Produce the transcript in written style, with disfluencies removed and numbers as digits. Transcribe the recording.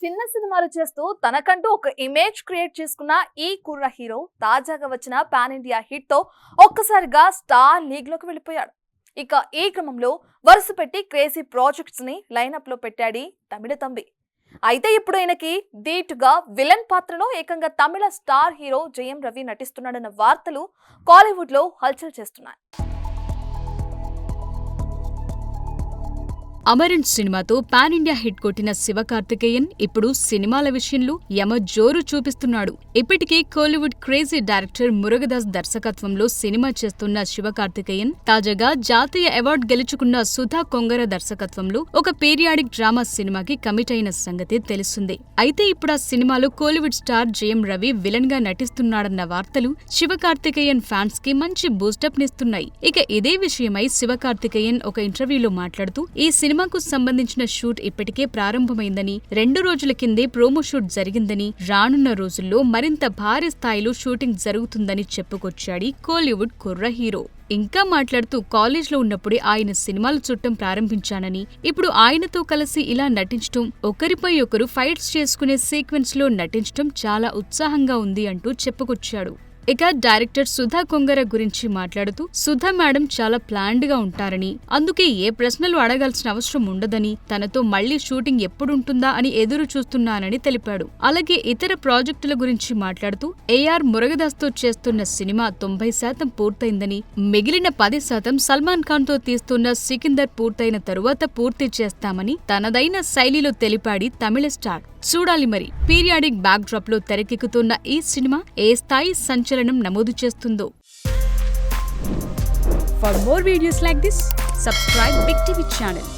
చిన్న సినిమాలు చేస్తూ తనకంటూ ఒక ఇమేజ్ క్రియేట్ చేసుకున్న ఈ కుర్ర హీరో తాజాగా వచ్చిన పాన్ ఇండియా హిట్ తో ఒక్కసారిగా స్టార్ లీగ్ లోకి వెళ్ళిపోయాడు. ఇక ఈ క్రమంలో వరుస పెట్టి క్రేజీ ప్రాజెక్ట్స్ ని లైనప్ లో పెట్టాడు తమిళ తంబి. అయితే ఇప్పుడు ఈయనకి ధీటుగా విలన్ పాత్రలో ఏకంగా తమిళ స్టార్ హీరో జయం రవి నటిస్తున్నాడన్న వార్తలు కాలీవుడ్ లో హల్చల్ చేస్తున్నాయి. అమరన్ సినిమాతో పాన్ ఇండియా హిట్ కొట్టిన శివకార్తికేయన్ ఇప్పుడు సినిమాల విషయంలో యమ జోరు చూపిస్తున్నాడు. ఇప్పటికే కోలీవుడ్ క్రేజీ డైరెక్టర్ మురుగదాస్ దర్శకత్వంలో సినిమా చేస్తున్న శివకార్తికేయన్ తాజాగా జాతీయ అవార్డు గెలుచుకున్న సుధా కొంగర దర్శకత్వంలో ఒక పీరియాడిక్ డ్రామా సినిమాకి కమిట్ అయిన సంగతి తెలిసిందే. అయితే ఇప్పుడు ఆ సినిమాలో కోలీవుడ్ స్టార్ జయం రవి విలన్ గా నటిస్తున్నాడన్న వార్తలు శివకార్తికేయన్ ఫ్యాన్స్ కి మంచి బూస్టప్ నిస్తున్నాయి. ఇక ఇదే విషయమై శివకార్తికేయన్ ఒక ఇంటర్వ్యూలో మాట్లాడుతూ ఈ సినిమాకు సంబంధించిన షూట్ ఇప్పటికే ప్రారంభమైందని, 2 రోజుల కిందే ప్రోమో షూట్ జరిగిందని, రానున్న రోజుల్లో మరింత భారీ స్థాయిలో షూటింగ్ జరుగుతుందని చెప్పుకొచ్చాడు కోలీవుడ్ కుర్ర హీరో. ఇంకా మాట్లాడుతూ కాలేజ్లో ఉన్నప్పుడే ఆయన సినిమాలు చూడటం ప్రారంభించానని, ఇప్పుడు ఆయనతో కలిసి ఇలా నటించటం, ఒకరిపై ఒకరు ఫైట్స్ చేసుకునే సీక్వెన్స్ లో నటించటం చాలా ఉత్సాహంగా ఉంది అంటూ చెప్పుకొచ్చాడు. ఇక డైరెక్టర్ సుధా కొంగర గురించి మాట్లాడుతూ, సుధా మేడం చాలా ప్లాన్డ్ గా ఉంటారని, అందుకే ఏ ప్రశ్నలు అడగాల్సిన అవసరం ఉండదని, తనతో మళ్లీ షూటింగ్ ఎప్పుడుంటుందా అని ఎదురు చూస్తున్నానని తెలిపాడు. అలాగే ఇతర ప్రాజెక్టుల గురించి మాట్లాడుతూ, ఏఆర్ మురుగదాస్ తో చేస్తున్న సినిమా 90% పూర్తయిందని, మిగిలిన 10% సల్మాన్ ఖాన్ తో తీస్తున్న సికిందర్ పూర్తయిన తరువాత పూర్తి చేస్తామని తనదైన శైలిలో తెలిపాడు తమిళ స్టార్. చూడాలి మరి పీరియాడిక్ బ్యాక్ డ్రాప్ లో తెరకెక్కుతున్న ఈ సినిమా ఏ స్థాయి సంచలనం నమోదు చేస్తుందో. For more videos like this, subscribe big TV channel.